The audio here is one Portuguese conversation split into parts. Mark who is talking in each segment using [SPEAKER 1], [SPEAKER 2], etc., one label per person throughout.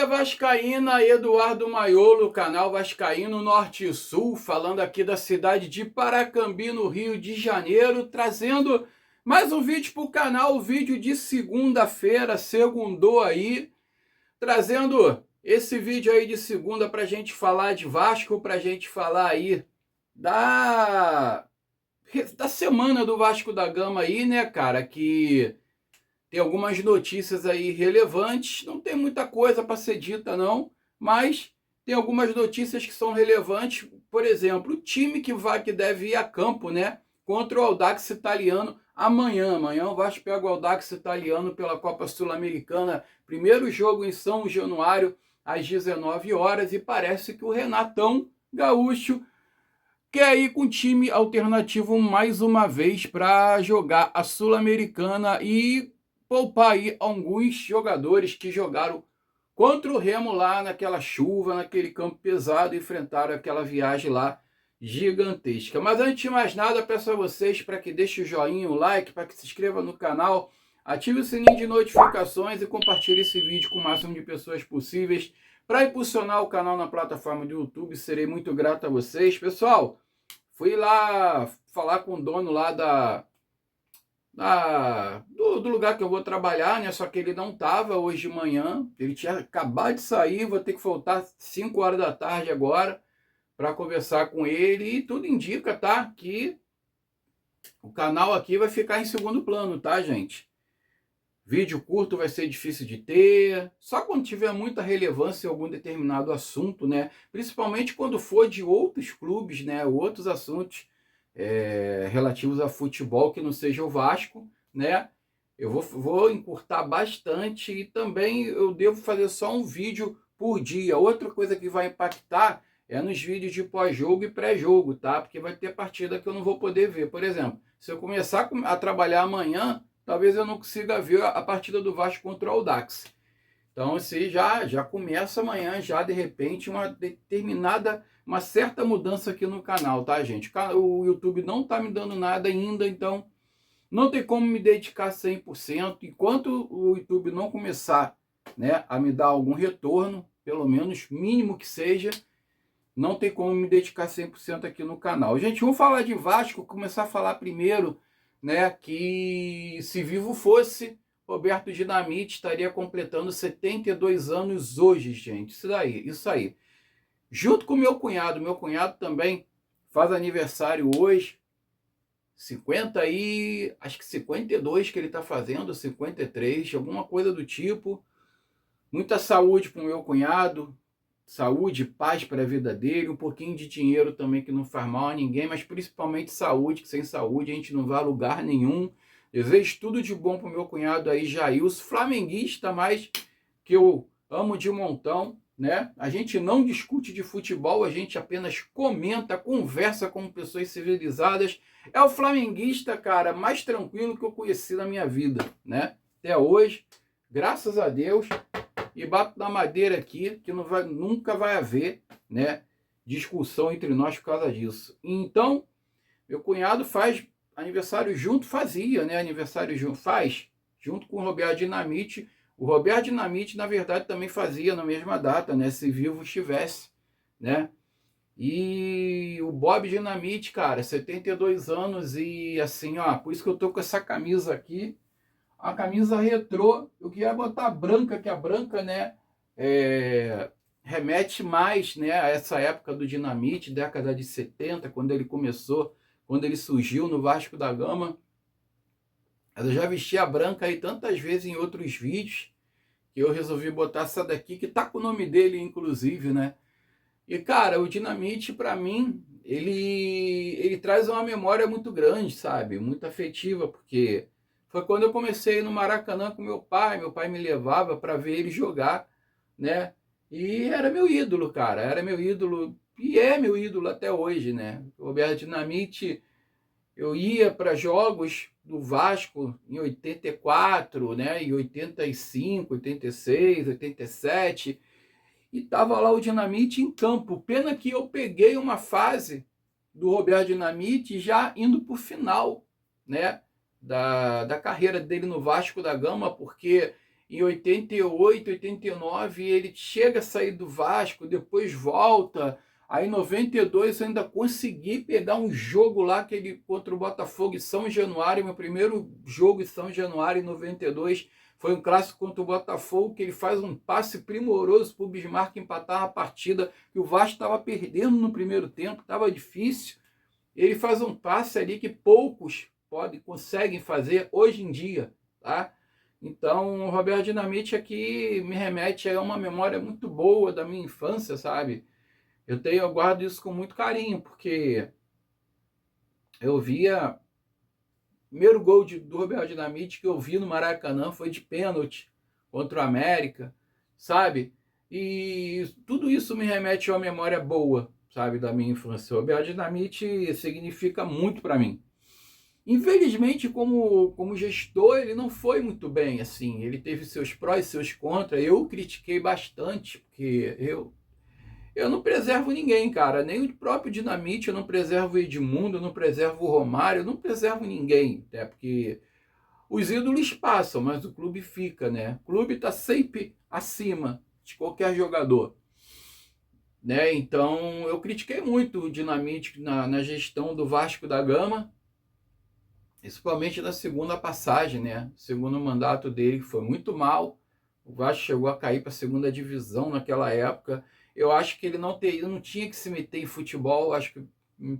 [SPEAKER 1] vascaína, Eduardo Maiolo, canal Vascaíno Norte e Sul, falando aqui da cidade de Paracambi, no Rio de Janeiro, trazendo mais um vídeo para o canal, vídeo de segunda-feira, segundou aí, trazendo esse vídeo aí de segunda para a gente falar de Vasco, para a gente falar aí da semana do Vasco da Gama aí, né, cara, que tem algumas notícias aí relevantes, não tem muita coisa para ser dita não, mas tem algumas notícias que são relevantes, por exemplo, o time que deve ir a campo, né, contra o Audax Italiano amanhã o Vasco pega o Audax Italiano pela Copa Sul-Americana, primeiro jogo em São Januário às 19 horas e parece que o Renatão Gaúcho quer ir com time alternativo mais uma vez para jogar a Sul-Americana e poupar aí alguns jogadores que jogaram contra o Remo lá naquela chuva, naquele campo pesado, enfrentaram aquela viagem lá gigantesca. Mas antes de mais nada, peço a vocês para que deixem o joinha, o like, para que se inscreva no canal, ative o sininho de notificações e compartilhe esse vídeo com o máximo de pessoas possíveis para impulsionar o canal na plataforma do YouTube. Serei muito grato a vocês. Pessoal, fui lá falar com o dono lá do lugar que eu vou trabalhar, né? Só que ele não estava hoje de manhã, ele tinha acabado de sair, vou ter que voltar 5 horas da tarde agora para conversar com ele e tudo indica, tá? Que o canal aqui vai ficar em segundo plano, tá, gente? Vídeo curto vai ser difícil de ter, só quando tiver muita relevância em algum determinado assunto, né? Principalmente quando for de outros clubes, né? Outros assuntos relativos a futebol que não seja o Vasco, né? Eu vou encurtar bastante e também eu devo fazer só um vídeo por dia. Outra coisa que vai impactar é nos vídeos de pós-jogo e pré-jogo, tá? Porque vai ter partida que eu não vou poder ver. Por exemplo, se eu começar a trabalhar amanhã, talvez eu não consiga ver a partida do Vasco contra o Audax. Então, se já começa amanhã, já de repente, uma certa mudança aqui no canal, tá, gente? O YouTube não tá me dando nada ainda, então não tem como me dedicar 100%. Enquanto o YouTube não começar, né, a me dar algum retorno, pelo menos mínimo que seja, não tem como me dedicar 100% aqui no canal. Gente, vamos falar de Vasco, começar a falar primeiro, né, que se vivo fosse, Roberto Dinamite estaria completando 72 anos hoje, gente. Isso aí. Junto com meu cunhado também faz aniversário hoje, acho que 52 que ele está fazendo, 53, alguma coisa do tipo. Muita saúde para o meu cunhado, saúde, paz para a vida dele, um pouquinho de dinheiro também que não faz mal a ninguém, mas principalmente saúde, que sem saúde a gente não vai a lugar nenhum. Desejo tudo de bom para o meu cunhado aí, Jailson, flamenguista, mas que eu amo de montão, né? A gente não discute de futebol, a gente apenas comenta, conversa com pessoas civilizadas. É o flamenguista, cara, mais tranquilo que eu conheci na minha vida, né? Até hoje, graças a Deus. E bato na madeira aqui que nunca vai haver, né, discussão entre nós por causa disso. Então, meu cunhado faz aniversário junto, faz junto com o Roberto Dinamite. O Roberto Dinamite, na verdade, também fazia na mesma data, né, se vivo estivesse, né? E o Bob Dinamite, cara, 72 anos e assim, ó, por isso que eu tô com essa camisa aqui, a camisa retrô. Eu queria botar branca, que a branca, né, remete mais, né, a essa época do Dinamite, década de 70, quando ele começou, quando ele surgiu no Vasco da Gama. Eu já vesti a branca aí tantas vezes em outros vídeos, que eu resolvi botar essa daqui, que tá com o nome dele, inclusive, né. E, cara, o Dinamite, para mim, ele traz uma memória muito grande, sabe, muito afetiva, porque foi quando eu comecei no Maracanã com meu pai me levava para ver ele jogar, né? E era meu ídolo, cara, era meu ídolo e é meu ídolo até hoje, né? O Roberto Dinamite, eu ia para jogos do Vasco em 84, né? Em 85, 86, 87, e tava lá o Dinamite em campo. Pena que eu peguei uma fase do Roberto Dinamite já indo para o final, né, da carreira dele no Vasco da Gama, porque em 88, 89, ele chega a sair do Vasco, depois volta. Aí em 92 eu ainda consegui pegar um jogo lá que ele, contra o Botafogo em São Januário, meu primeiro jogo em São Januário em 92, foi um clássico contra o Botafogo, que ele faz um passe primoroso para o Bismarck empatar a partida, que o Vasco estava perdendo no primeiro tempo, estava difícil. Ele faz um passe ali que poucos conseguem fazer hoje em dia, tá? Então, o Roberto Dinamite aqui me remete a uma memória muito boa da minha infância, sabe? Eu guardo isso com muito carinho, porque eu via... O primeiro gol do Roberto Dinamite que eu vi no Maracanã foi de pênalti contra o América, sabe? E tudo isso me remete a uma memória boa, sabe, da minha infância. O Roberto Dinamite significa muito para mim. Infelizmente, como gestor, ele não foi muito bem, assim. Ele teve seus prós e seus contras. Eu critiquei bastante, porque eu não preservo ninguém, cara. Nem o próprio Dinamite, eu não preservo o Edmundo, eu não preservo o Romário, eu não preservo ninguém, né? Porque os ídolos passam, mas o clube fica, né? O clube está sempre acima de qualquer jogador, né? Então, eu critiquei muito o Dinamite na gestão do Vasco da Gama, principalmente na segunda passagem, né? O segundo mandato dele foi muito mal. O Vasco chegou a cair para a segunda divisão naquela época. Eu acho que ele não tinha que se meter em futebol. Acho que a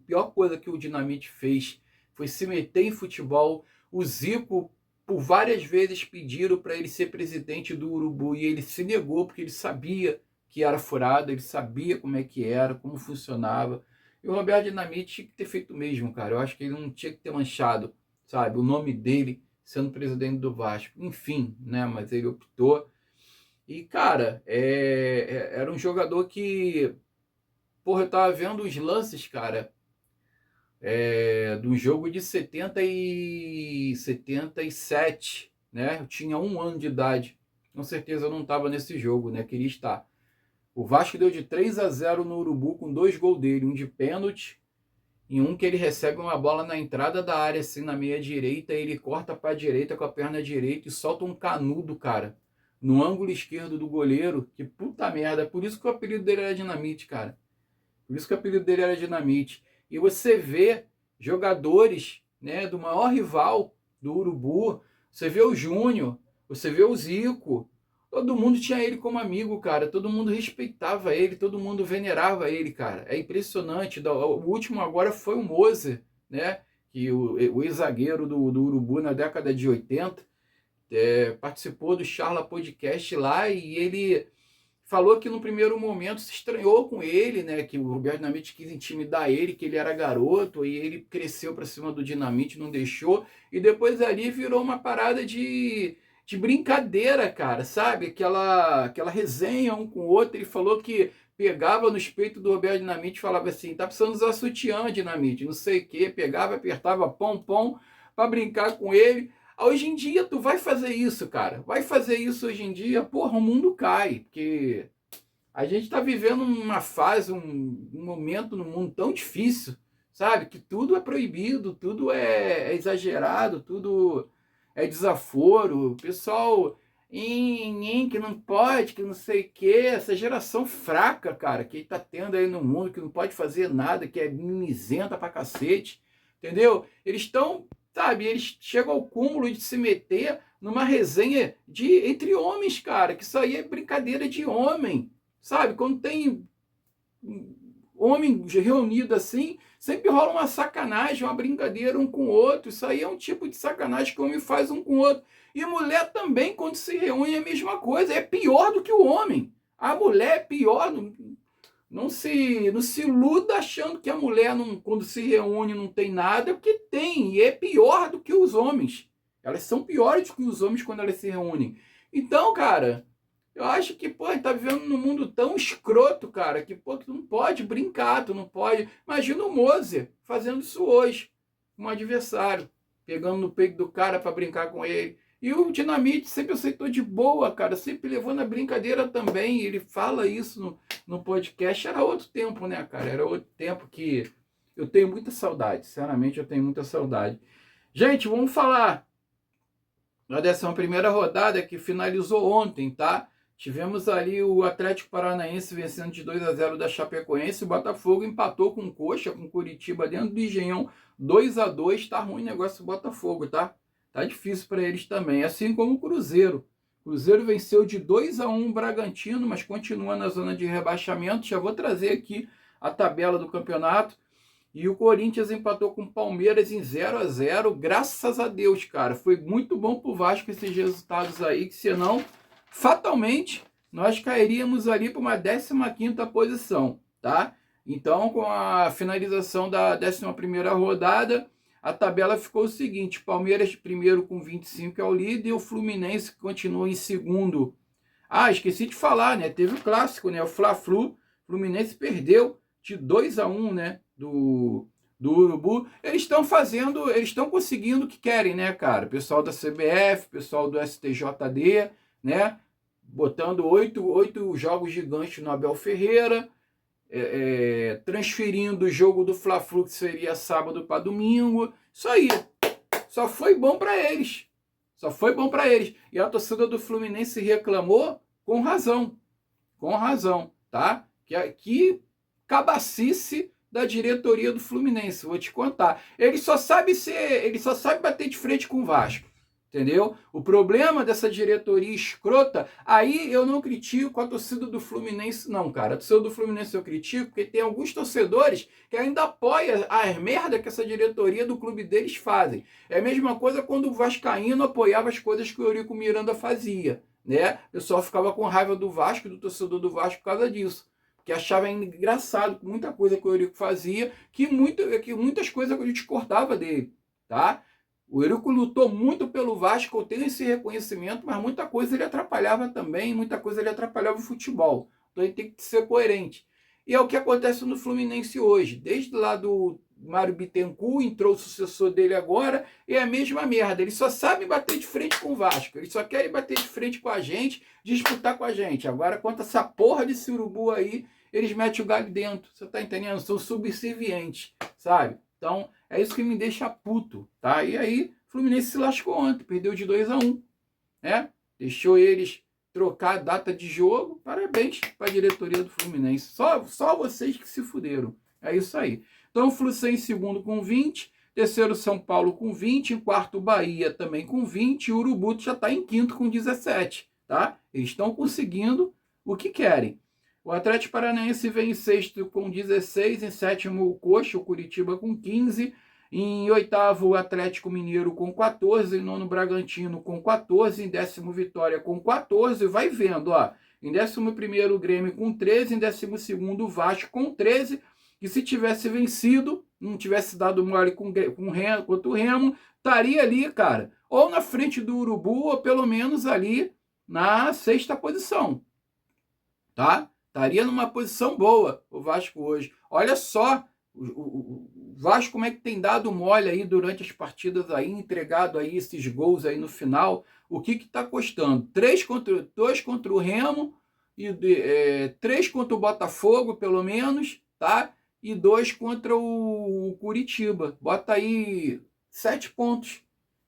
[SPEAKER 1] pior coisa que o Dinamite fez foi se meter em futebol. O Zico, por várias vezes, pediram para ele ser presidente do Urubu e ele se negou porque ele sabia que era furado, ele sabia como é que era, como funcionava. E o Roberto Dinamite tinha que ter feito o mesmo, cara. Eu acho que ele não tinha que ter manchado, sabe, o nome dele sendo presidente do Vasco. Enfim, né? Mas ele optou. E, cara, era um jogador que... Porra, eu tava vendo os lances, cara, do jogo de 77, né? Eu tinha 1 ano de idade. Com certeza eu não tava nesse jogo, né? Queria estar. O Vasco deu de 3-0 no Urubu com 2 gols dele. Um de pênalti e um que ele recebe uma bola na entrada da área, assim, na meia direita, ele corta para a direita com a perna direita e solta um canudo, cara, no ângulo esquerdo do goleiro. Que puta merda. Por isso que o apelido dele era Dinamite, cara. Por isso que o apelido dele era Dinamite. E você vê jogadores, né, do maior rival do Urubu, você vê o Júnior, você vê o Zico, todo mundo tinha ele como amigo, cara. Todo mundo respeitava ele, todo mundo venerava ele, cara. É impressionante. O último agora foi o Moser, né? Que o ex-zagueiro do Urubu na década de 80 participou do Charla Podcast lá e ele falou que no primeiro momento se estranhou com ele, né? Que o Roberto Dinamite quis intimidar ele, que ele era garoto, e ele cresceu para cima do Dinamite, não deixou. E depois ali virou uma parada de brincadeira, cara, sabe? Aquela resenha um com o outro. Ele falou que pegava nos peitos do Roberto Dinamite e falava assim: tá precisando usar sutiã, Dinamite, não sei o quê. Pegava, apertava pom para brincar com ele. Hoje em dia, tu vai fazer isso, cara. Vai fazer isso hoje em dia, porra, o mundo cai. Porque a gente tá vivendo uma fase, um momento no mundo tão difícil, sabe? Que tudo é proibido, tudo é exagerado, tudo é desaforo. O pessoal, que não pode, que não sei o quê. Essa geração fraca, cara, que tá tendo aí no mundo, que não pode fazer nada, que é mimizenta pra cacete, entendeu? Eles estão... Sabe, eles chegam ao cúmulo de se meter numa resenha entre homens, cara, que isso aí é brincadeira de homem, sabe? Quando tem homem reunido assim, sempre rola uma sacanagem, uma brincadeira um com o outro. Isso aí é um tipo de sacanagem que o homem faz um com o outro. E a mulher também, quando se reúne, é a mesma coisa, é pior do que o homem. A mulher é pior, não se iluda achando que a mulher, quando se reúne, não tem nada, porque tem, e é pior do que os homens. Elas são piores do que os homens quando elas se reúnem. Então, cara, eu acho que, pô, tá vivendo num mundo tão escroto, cara, que, pô, tu não pode brincar, tu não pode... Imagina o Moser fazendo isso hoje, com um adversário, pegando no peito do cara para brincar com ele. E o Dinamite sempre aceitou de boa, cara, sempre levou na brincadeira também. Ele fala isso no podcast. Era outro tempo, né, cara? Era outro tempo que eu tenho muita saudade. Sinceramente, eu tenho muita saudade. Gente, vamos falar na 11ª rodada, que finalizou ontem, tá? Tivemos ali o Atlético Paranaense vencendo de 2-0 da Chapecoense, o Botafogo empatou com o Coxa, com o Curitiba dentro do Engenhão, 2-2, tá ruim o negócio do Botafogo, tá? Tá difícil para eles também, assim como o Cruzeiro. O Cruzeiro venceu de 2-1 o Bragantino, mas continua na zona de rebaixamento. Já vou trazer aqui a tabela do campeonato. E o Corinthians empatou com o Palmeiras em 0-0, graças a Deus, cara. Foi muito bom pro Vasco esses resultados aí, que senão, fatalmente, nós cairíamos ali para uma 15ª posição, tá? Então, com a finalização da 11ª rodada, a tabela ficou o seguinte: Palmeiras primeiro com 25, é o líder, e o Fluminense continua em segundo. Ah, esqueci de falar, né? Teve o clássico, né? O Fla-Flu. Fluminense perdeu de 2-1, né? Do Urubu. Eles estão conseguindo o que querem, né, cara? O pessoal da CBF, pessoal do STJD, né? Botando oito jogos gigantes no Abel Ferreira, transferindo o jogo do Fla-Flu, que seria sábado para domingo. Isso aí. Só foi bom para eles. Só foi bom para eles. E a torcida do Fluminense reclamou com razão. Com razão, tá? Que cabacice da diretoria do Fluminense, vou te contar. Ele só sabe bater de frente com o Vasco. Entendeu? O problema dessa diretoria escrota, aí eu não critico a torcida do Fluminense, não, cara. A torcida do Fluminense eu critico porque tem alguns torcedores que ainda apoiam as merda que essa diretoria do clube deles fazem. É a mesma coisa quando o vascaíno apoiava as coisas que o Eurico Miranda fazia, né? O pessoal ficava com raiva do Vasco, do torcedor do Vasco, por causa disso. Que achava engraçado muita coisa que o Eurico fazia, que muitas coisas a gente cortava dele, tá? O Eurico lutou muito pelo Vasco, eu tenho esse reconhecimento, mas muita coisa ele atrapalhava também, muita coisa ele atrapalhava o futebol. Então ele tem que ser coerente. E é o que acontece no Fluminense hoje. Desde lá do Mário Bittencourt, entrou o sucessor dele agora, e é a mesma merda. Ele só sabe bater de frente com o Vasco. Ele só quer bater de frente com a gente, disputar com a gente. Agora, quanto a essa porra de urubu aí, eles metem o galho dentro. Você tá entendendo? São subservientes, sabe? Então, é isso que me deixa puto, tá? E aí, o Fluminense se lascou ontem, perdeu de 2-1, né? Deixou eles trocar a data de jogo. Parabéns para a diretoria do Fluminense. Só vocês que se fuderam. É isso aí. Então, o Fluminense em segundo com 20, terceiro São Paulo com 20, em quarto Bahia também com 20, e o Urubu já está em quinto com 17, tá? Eles estão conseguindo o que querem. O Atlético Paranaense vem em sexto com 16, em sétimo o Coxa, o Curitiba com 15, em oitavo o Atlético Mineiro com 14, em nono Bragantino com 14, em décimo Vitória com 14, vai vendo, ó. Em 11º o Grêmio com 13, em 12º o Vasco com 13, e se tivesse vencido, não tivesse dado mole contra o Remo, estaria ali, cara, ou na frente do Urubu, ou pelo menos ali na sexta posição, tá? Estaria numa posição boa o Vasco hoje. Olha só o Vasco como é que tem dado mole aí durante as partidas aí, entregado aí esses gols aí no final. O que está custando? 2 contra o Remo, e 3 contra o Botafogo, pelo menos, tá? E 2 contra o Curitiba. Bota aí 7 pontos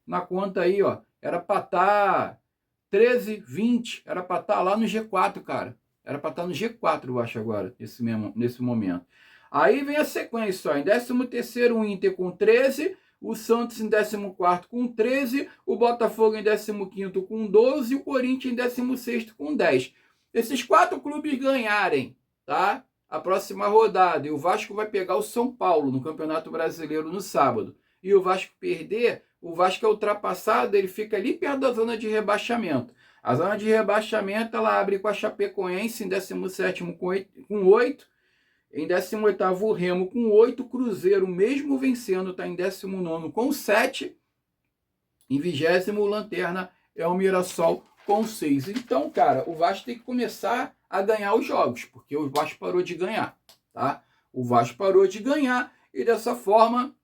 [SPEAKER 1] na conta aí, ó. Era para estar 13, 20, era para estar lá no G4, cara. Era para estar no G4, eu acho, agora, nesse momento. Aí vem a sequência, ó. Em 13º o Inter com 13, o Santos em 14º com 13, o Botafogo em 15º com 12 e o Corinthians em 16º com 10. Esses 4 clubes ganharem, tá? A próxima rodada, e o Vasco vai pegar o São Paulo no Campeonato Brasileiro no sábado, e o Vasco perder, o Vasco é ultrapassado, ele fica ali perto da zona de rebaixamento. A zona de rebaixamento, ela abre com a Chapecoense em 17º com 8, em 18º o Remo com 8, Cruzeiro mesmo vencendo está em 19º com 7, em 20º o Lanterna é o Mirassol com 6. Então, cara, o Vasco tem que começar a ganhar os jogos, porque o Vasco parou de ganhar, tá? O Vasco parou de ganhar e dessa forma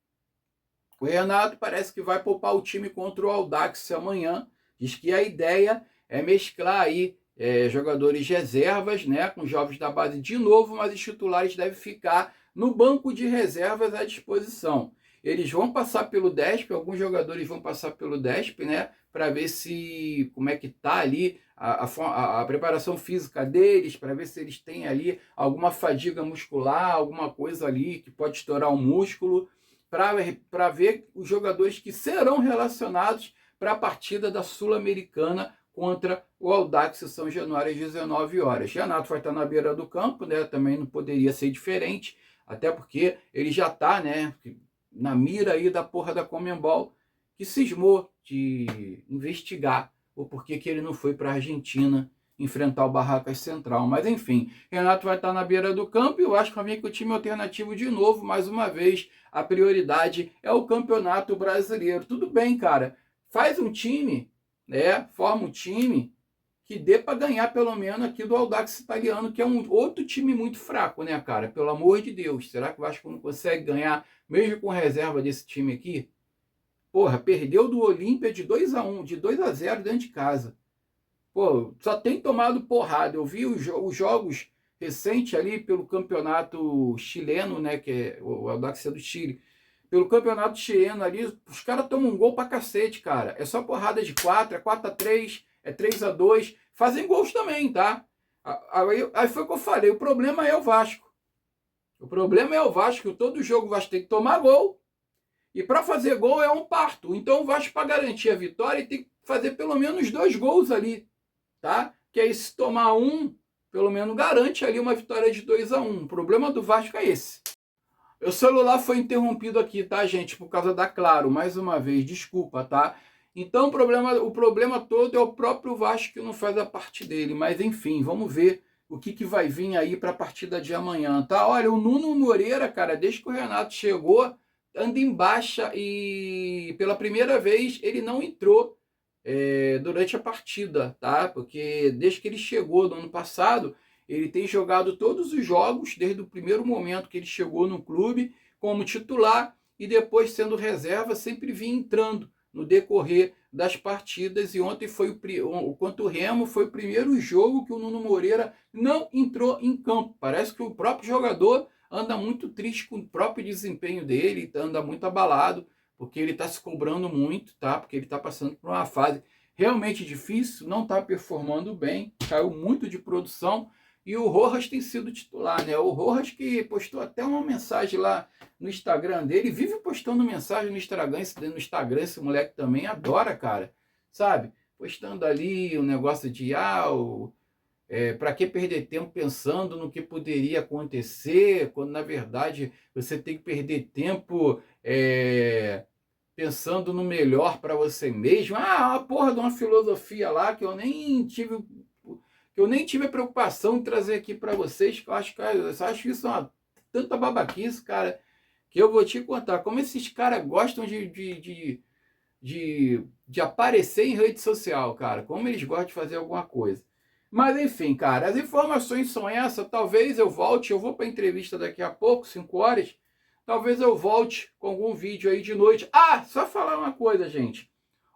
[SPEAKER 1] o Renato parece que vai poupar o time contra o Audax amanhã. Diz que a ideia é mesclar aí jogadores reservas, né, com jovens da base de novo, mas os titulares devem ficar no banco de reservas à disposição. eles vão passar pelo DESP, alguns jogadores vão passar pelo DESP, né, para ver se como é que tá ali a preparação física deles, para ver se eles têm ali fadiga muscular, alguma coisa ali que pode estourar o músculo, para ver os jogadores que serão relacionados para a partida da Sul-Americana contra o Audax São Januário às 19 horas. Renato vai estar na beira do campo, né? Também não poderia ser diferente, até porque ele já está, né, na mira aí da porra da Conmebol, que cismou de investigar o porquê que ele não foi para a Argentina enfrentar o Barracas Central. Mas enfim, Renato vai estar na beira do campo e eu acho também que o time alternativo de novo, mais uma vez, a prioridade é o Campeonato Brasileiro. Tudo bem, cara, faz um time, né, forma um time que dê para ganhar pelo menos aqui do Audax Italiano, que é um outro time muito fraco, né, cara? Pelo amor de Deus, será que o Vasco não consegue ganhar mesmo com reserva desse time aqui? Porra, perdeu do Olímpia de 2-1, de 2-0 dentro de casa. Pô, só tem tomado porrada. Eu vi os jogos recentes ali pelo campeonato chileno, né, que é o Audax do Chile. Pelo campeonato chileno ali, os caras tomam um gol pra cacete, cara. É só porrada de 4, é 4-3, é 3-2. Fazem gols também, tá? Aí foi o que eu falei, o problema é o Vasco. O problema é o Vasco, todo jogo o Vasco tem que tomar gol. E para fazer gol é um parto. Então o Vasco, para garantir a vitória, tem que fazer pelo menos 2 gols ali, tá? Que aí se tomar um, pelo menos garante ali uma vitória de 2-1. O problema do Vasco é esse. O celular foi interrompido aqui, tá, gente? Por causa da Claro. Mais uma vez, desculpa, tá? Então o problema todo é o próprio Vasco que não faz a parte dele. Mas enfim, vamos ver o que vai vir aí para a partida de amanhã, tá? Olha, o Nuno Moreira, cara, desde que o Renato chegou, anda em baixa e pela primeira vez ele não entrou durante a partida, tá? Porque desde que ele chegou no ano passado, ele tem jogado todos os jogos, desde o primeiro momento que ele chegou no clube, como titular e depois sendo reserva, sempre vinha entrando no decorrer das partidas. E ontem foi contra o Remo, foi o primeiro jogo que o Nuno Moreira não entrou em campo. Parece que o próprio jogador anda muito triste com o próprio desempenho dele, anda muito abalado, porque ele está se cobrando muito, tá? Porque ele está passando por uma fase realmente difícil, não está performando bem, caiu muito de produção, e o Rojas tem sido titular, né? O Rojas que postou até uma mensagem lá no Instagram dele, vive postando mensagem no Instagram, esse moleque também adora, cara, sabe? Postando ali o negócio de, para que perder tempo pensando no que poderia acontecer, quando na verdade você tem que perder tempo pensando no melhor para você mesmo. Uma porra de uma filosofia lá que eu nem tive a preocupação de trazer aqui para vocês, que eu acho isso tanta babaquice, cara, que eu vou te contar como esses caras gostam de aparecer em rede social, cara, como eles gostam de fazer alguma coisa. Mas enfim, cara, as informações são essas. Talvez eu volte, eu vou para a entrevista daqui a pouco, 5 horas. Talvez eu volte com algum vídeo aí de noite. Só falar uma coisa, gente.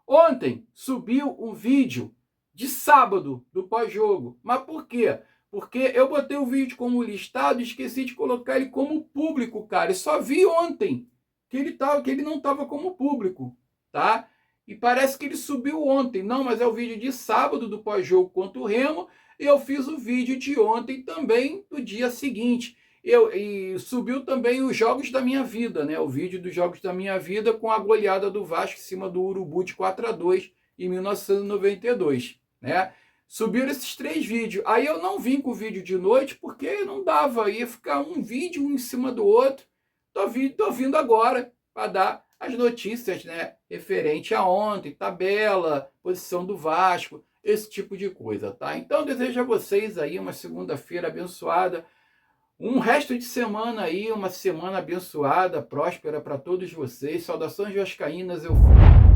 [SPEAKER 1] Ontem subiu um vídeo de sábado do pós-jogo. Mas por quê? Porque eu botei o vídeo como listado e esqueci de colocar ele como público, cara. Eu só vi ontem que ele não estava como público, tá? E parece que ele subiu ontem. Não, mas é o vídeo de sábado do pós-jogo contra o Remo. E eu fiz o vídeo de ontem também, do dia seguinte. E subiu também os Jogos da Minha Vida, né? O vídeo dos Jogos da Minha Vida com a goleada do Vasco em cima do Urubu de 4-2 em 1992, né? Subiram esses 3 vídeos. Aí eu não vim com o vídeo de noite porque não dava. Ia ficar um vídeo um em cima do outro. Tô vindo agora para dar as notícias, né, referente a ontem, tabela, posição do Vasco, esse tipo de coisa, tá? Então, desejo a vocês aí uma segunda-feira abençoada, um resto de semana aí, uma semana abençoada, próspera para todos vocês. Saudações vascaínas, eu fui.